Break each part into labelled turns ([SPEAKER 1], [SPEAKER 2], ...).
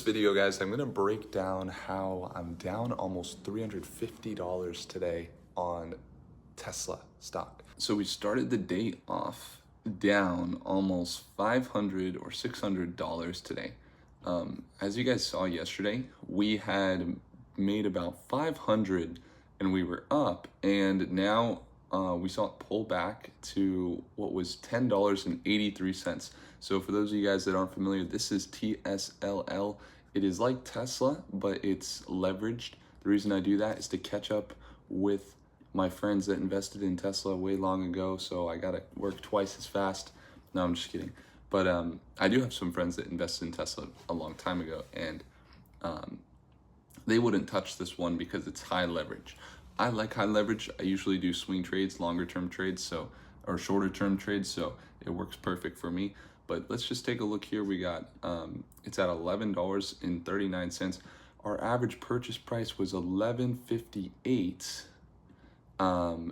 [SPEAKER 1] Video, guys, I'm gonna break down how I'm down almost $350 today on Tesla stock. So we started the day off down almost $500 or $600 today. As you guys saw yesterday, we had made about 500 and we were up, and now we saw it pull back to what was $10.83. So for those of you guys that aren't familiar, this is TSLL. It is like Tesla, but it's leveraged. The reason I do that is to catch up with my friends that invested in Tesla way long ago, so I gotta work twice as fast. No, I'm just kidding. But I do have some friends that invested in Tesla a long time ago, and they wouldn't touch this one because it's high leverage. I like high leverage. I usually do swing trades, longer term trades, or shorter term trades, so it works perfect for me. But let's just take a look here. We got, it's at $11.39. Our average purchase price was $11.58.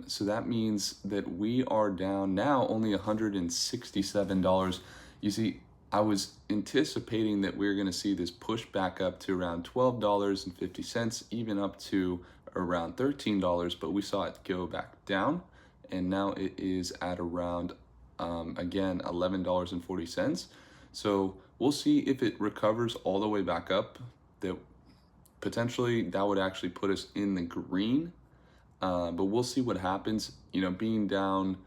[SPEAKER 1] So that means that we are down now only $167. You see, I was anticipating that we were going to see this push back up to around $12.50, even up to around $13, but we saw it go back down, and now it is at around again $11.40. So we'll see if it recovers all the way back up. That potentially that would actually put us in the green, but we'll see what happens. You know, being down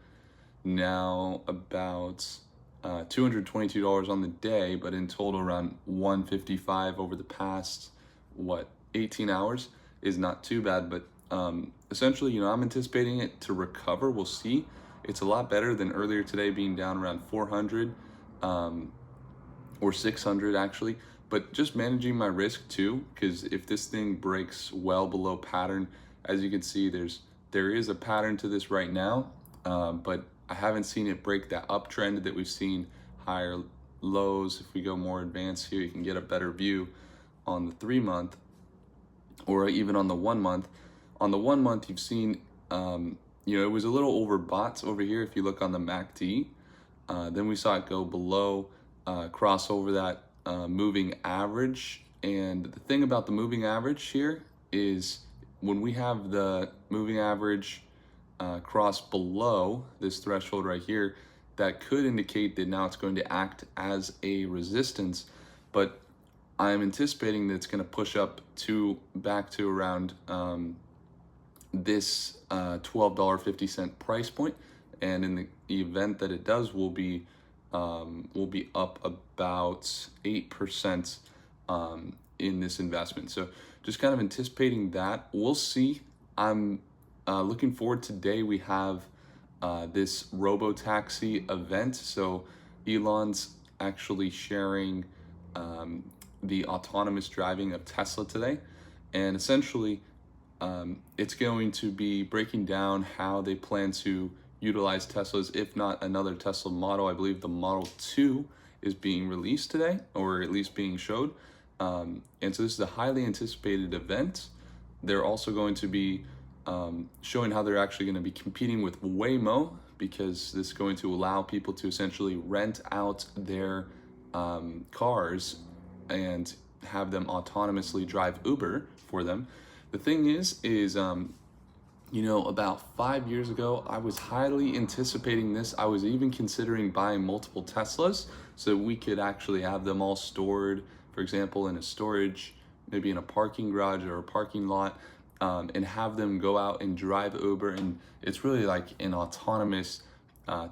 [SPEAKER 1] now about $222 on the day, but in total around $155 over the past 18 hours is not too bad. But essentially, you know, I'm anticipating it to recover. We'll see. It's a lot better than earlier today being down around 400 or 600 actually, but just managing my risk too, because if this thing breaks well below pattern, as you can see, there is a pattern to this right now, but I haven't seen it break that uptrend that we've seen, higher lows. If we go more advanced here, you can get a better view on the 3-month or even on the 1 month. On the 1 month, you've seen you know, it was a little overbought over here if you look on the MACD. Then we saw it go below, cross over that moving average. And the thing about the moving average here is when we have the moving average cross below this threshold right here, that could indicate that now it's going to act as a resistance. But I'm anticipating that it's going to push up back to around this $12.50 price point, and in the event that it does, we'll be up about 8% in this investment. So just kind of anticipating that. We'll see. I'm looking forward. Today we have this RoboTaxi event. So Elon's actually sharing the autonomous driving of Tesla today, and essentially it's going to be breaking down how they plan to utilize Teslas, if not another Tesla model. I believe the Model 2 is being released today, or at least being showed. And so this is a highly anticipated event. They're also going to be showing how they're actually going to be competing with Waymo, because this is going to allow people to essentially rent out their cars and have them autonomously drive Uber for them. The thing is, you know, about 5 years ago, I was highly anticipating this. I was even considering buying multiple Teslas so we could actually have them all stored, for example, in a storage, maybe in a parking garage or a parking lot, and have them go out and drive Uber. And it's really like an autonomous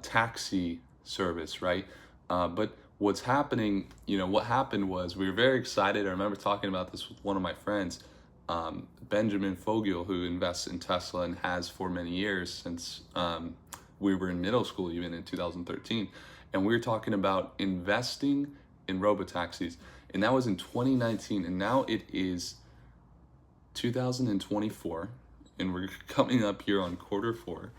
[SPEAKER 1] taxi service, right? But what's happening, you know, what happened was we were very excited. I remember talking about this with one of my friends, Benjamin Fogiel, who invests in Tesla and has for many years, since we were in middle school, even in 2013. And we were talking about investing in RoboTaxis. And that was in 2019. And now it is 2024. And we're coming up here on Q4.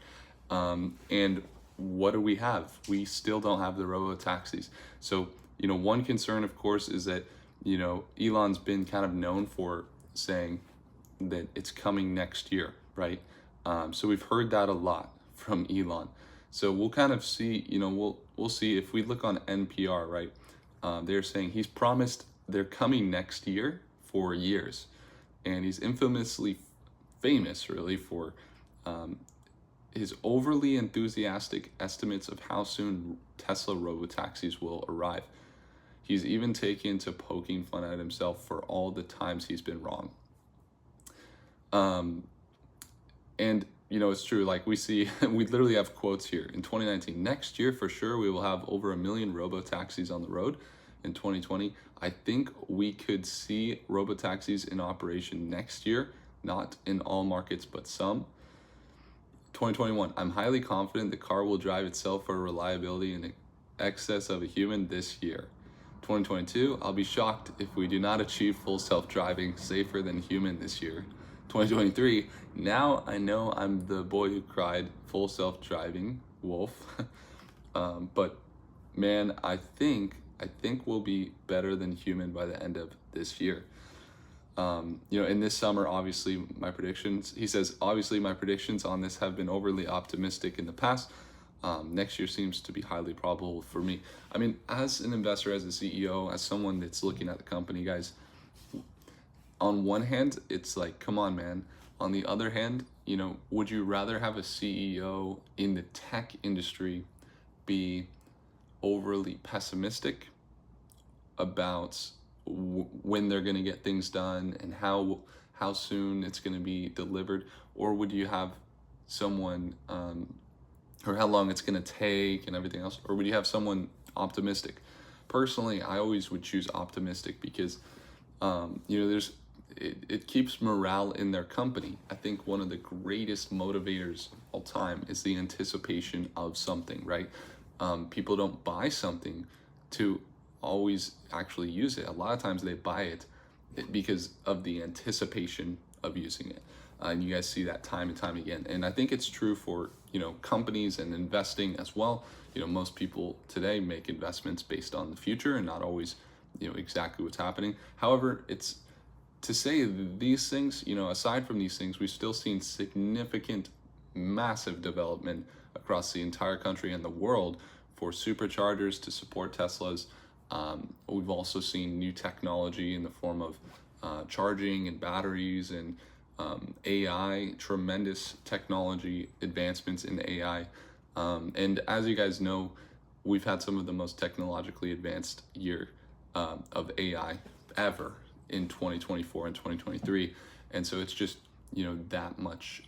[SPEAKER 1] And what do we have? We still don't have the RoboTaxis. So, you know, one concern, of course, is that, you know, Elon's been kind of known for saying that it's coming next year, right? So we've heard that a lot from Elon. So we'll kind of see, you know, we'll see if we look on NPR, right? They're saying he's promised they're coming next year for years. And he's infamously famous, really, for his overly enthusiastic estimates of how soon Tesla robotaxis will arrive. He's even taken to poking fun at himself for all the times he's been wrong. And it's true, like we see, we literally have quotes here. In 2019, next year for sure, we will have over 1 million robotaxis on the road. In 2020, I think we could see robotaxis in operation next year, not in all markets, but some. 2021, I'm highly confident the car will drive itself for reliability in excess of a human this year. 2022, I'll be shocked if we do not achieve full self-driving safer than human this year. 2023, now I know I'm the boy who cried, full self-driving wolf. But man, I think we'll be better than human by the end of this year. In this summer, obviously my predictions, he says, obviously my predictions on this have been overly optimistic in the past. Next year seems to be highly probable for me. I mean, as an investor, as a CEO, as someone that's looking at the company, guys, on one hand, it's like, come on, man. On the other hand, would you rather have a CEO in the tech industry be overly pessimistic about when they're going to get things done and how soon it's going to be delivered? Or would you have someone, or how long it's going to take and everything else? Or would you have someone optimistic? Personally, I always would choose optimistic because, it keeps morale in their company. I think one of the greatest motivators of all time is the anticipation of something, right? People don't buy something to always actually use it. A lot of times they buy it because of the anticipation of using it. And you guys see that time and time again. And I think it's true for, companies and investing as well. Most people today make investments based on the future and not always, exactly what's happening. However, it's to say these things, aside from these things, we've still seen significant, massive development across the entire country and the world for superchargers to support Teslas. We've also seen new technology in the form of charging and batteries and AI, tremendous technology advancements in AI. And as you guys know, we've had some of the most technologically advanced year of AI ever in 2024 and 2023. And so it's just, that much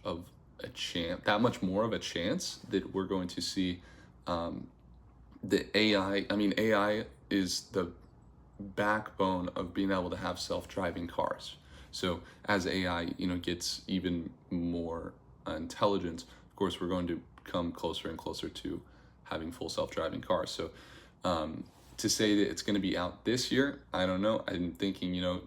[SPEAKER 1] more of a chance that we're going to see the AI. I mean, AI is the backbone of being able to have self-driving cars. So as AI, gets even more intelligent, of course, we're going to come closer and closer to having full self-driving cars. So to say that it's going to be out this year, I don't know. I'm thinking,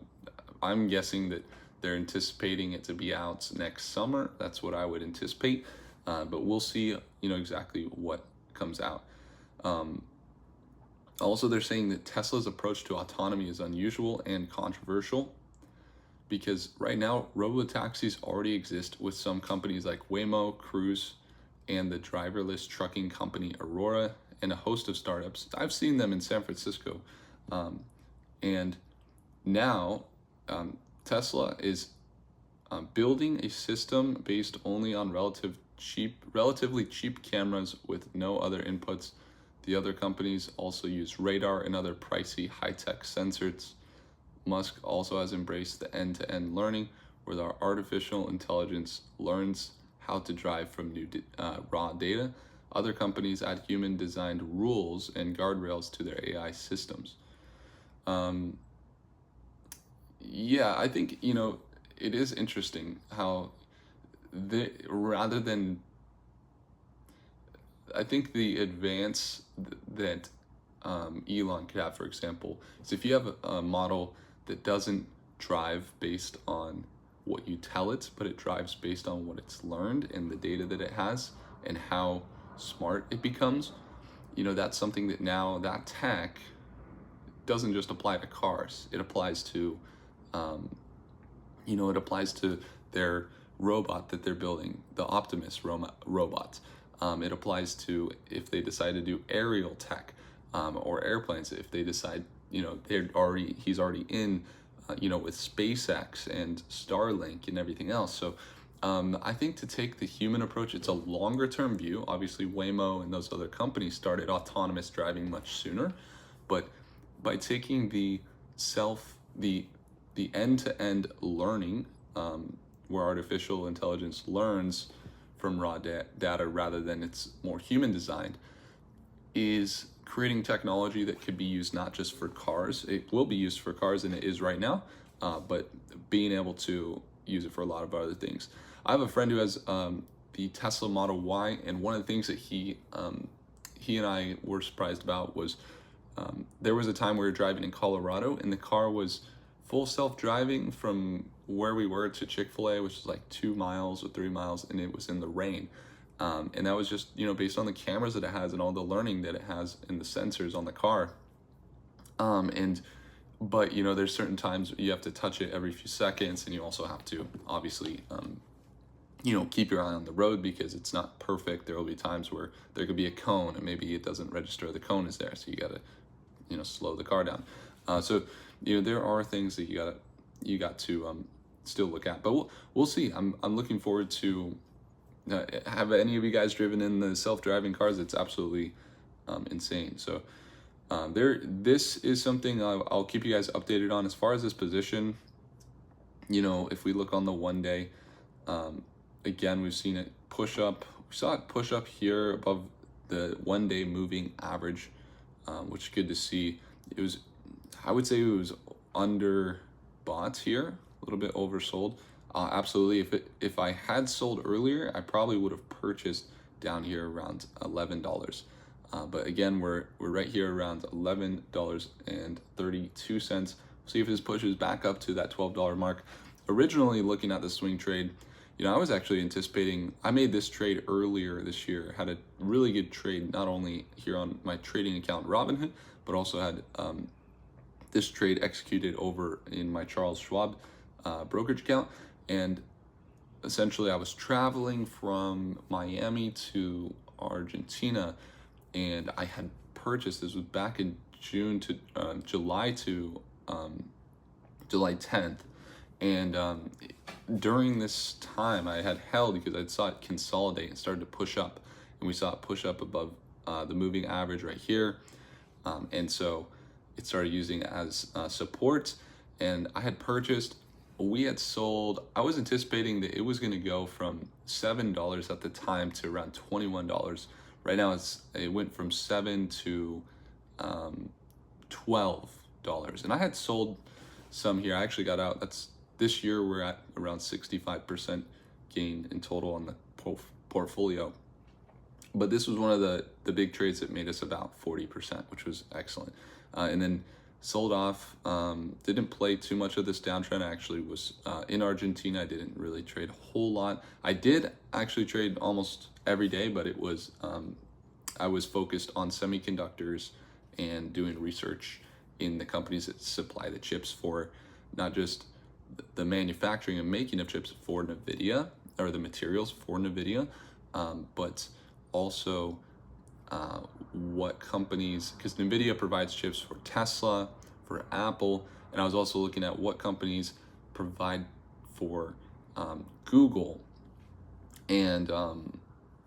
[SPEAKER 1] I'm guessing that they're anticipating it to be out next summer. That's what I would anticipate. But we'll see, exactly what comes out. Also, they're saying that Tesla's approach to autonomy is unusual and controversial because right now, robotaxis already exist with some companies like Waymo, Cruise, and the driverless trucking company Aurora, and a host of startups. I've seen them in San Francisco. And now Tesla is building a system based only on relatively cheap cameras with no other inputs. The other companies also use radar and other pricey high-tech sensors. Musk also has embraced the end-to-end learning, where the artificial intelligence learns how to drive from new raw data. Other companies add human-designed rules and guardrails to their AI systems. Yeah, I think, it is interesting how I think the advance that Elon could have, for example, is if you have a model that doesn't drive based on what you tell it, but it drives based on what it's learned and the data that it has and how smart it becomes, that's something that now that tech doesn't just apply to cars. It applies to, it applies to their robot that they're building, the Optimus robot. It applies to if they decide to do aerial tech or airplanes, if they decide he's already in, with SpaceX and Starlink and everything else. So I think to take the human approach, it's a longer term view. Obviously, Waymo and those other companies started autonomous driving much sooner, but by taking the end-to-end learning, where artificial intelligence learns from raw data rather than it's more human designed, is creating technology that could be used not just for cars. It will be used for cars, and it is right now, but being able to use it for a lot of other things. I have a friend who has the Tesla Model Y, and one of the things that he and I were surprised about was there was a time we were driving in Colorado, and the car was full self-driving from where we were to Chick-fil-A, which is like 2 miles or 3 miles, and it was in the rain. And that was just, based on the cameras that it has and all the learning that it has and the sensors on the car. But there's certain times you have to touch it every few seconds, and you also have to obviously, keep your eye on the road because it's not perfect. There will be times where there could be a cone and maybe it doesn't register the cone is there. So you got to, slow the car down. So there are things that you got to still look at, but we'll see. I'm looking forward to, have any of you guys driven in the self-driving cars? It's absolutely insane. So this is something I'll keep you guys updated on. As far as this position, if we look on the 1 day, again, we've seen it push up. We saw it push up here above the 1 day moving average, which is good to see. I would say it was under bought here, a little bit oversold. Absolutely. If I had sold earlier, I probably would have purchased down here around $11. But again, we're right here around $11.32. See if this pushes back up to that $12 mark. Originally looking at the swing trade, I was actually anticipating, I made this trade earlier this year, had a really good trade, not only here on my trading account Robinhood, but also had this trade executed over in my Charles Schwab brokerage account. And essentially I was traveling from Miami to Argentina, and I had purchased, this was back in June to July 10th. And during this time I had held because I saw it consolidate and started to push up, and we saw it push up above the moving average right here. And so it started using it as support, and I had purchased. We had sold, I was anticipating that it was going to go from $7 at the time to around $21. Right now it went from $7 to $12. And I had sold some here. I actually got out. This year we're at around 65% gain in total on the portfolio. But this was one of the big trades that made us about 40%, which was excellent. And then sold off, didn't play too much of this downtrend. I actually was in Argentina. I didn't really trade a whole lot. I did actually trade almost every day, but it was, I was focused on semiconductors and doing research in the companies that supply the chips for not just the manufacturing and making of chips for NVIDIA, or the materials for NVIDIA, but also what companies, because NVIDIA provides chips for Tesla, for Apple, and I was also looking at what companies provide for Google and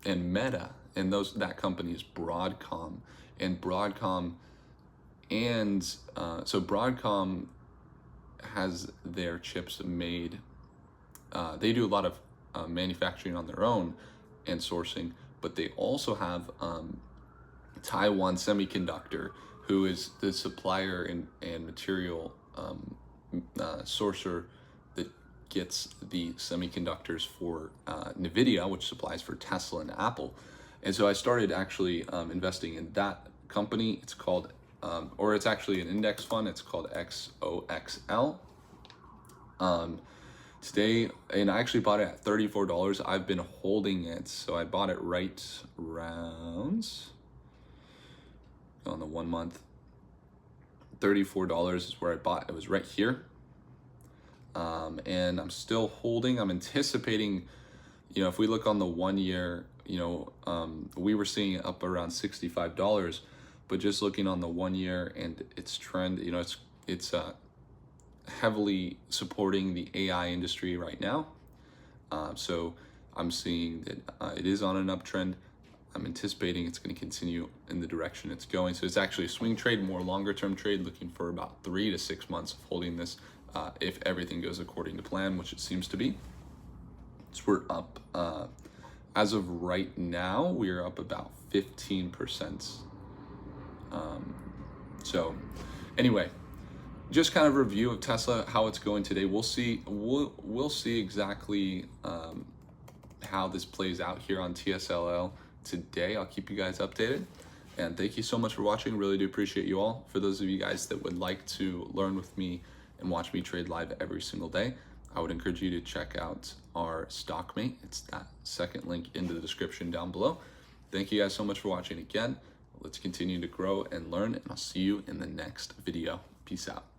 [SPEAKER 1] Meta, and that company is Broadcom, so Broadcom has their chips made. They do a lot of manufacturing on their own and sourcing, but they also have Taiwan Semiconductor, who is the supplier and material sourcer that gets the semiconductors for NVIDIA, which supplies for Tesla and Apple. And so I started actually investing in that company. It's called, or it's actually an index fund. It's called XOXL. Today, and I actually bought it at $34. I've been holding it, so I bought it right around on the 1 month. $34 is where I bought. It was right here, and I'm still holding. I'm anticipating, if we look on the 1 year, we were seeing it up around $65, but just looking on the 1 year and its trend, you know, it's heavily supporting the AI industry right now. So I'm seeing that it is on an uptrend. I'm anticipating it's going to continue in the direction it's going. So it's actually a swing trade, more longer term trade, looking for about 3 to 6 months of holding this if everything goes according to plan, which it seems to be. So we're up, as of right now, we are up about 15%. So anyway, just kind of review of Tesla, how it's going today. We'll see exactly how this plays out here on TSLL today. I'll keep you guys updated. And thank you so much for watching. Really do appreciate you all. For those of you guys that would like to learn with me and watch me trade live every single day, I would encourage you to check out our StockMate. It's that second link in the description down below. Thank you guys so much for watching again. Let's continue to grow and learn, and I'll see you in the next video. Peace out.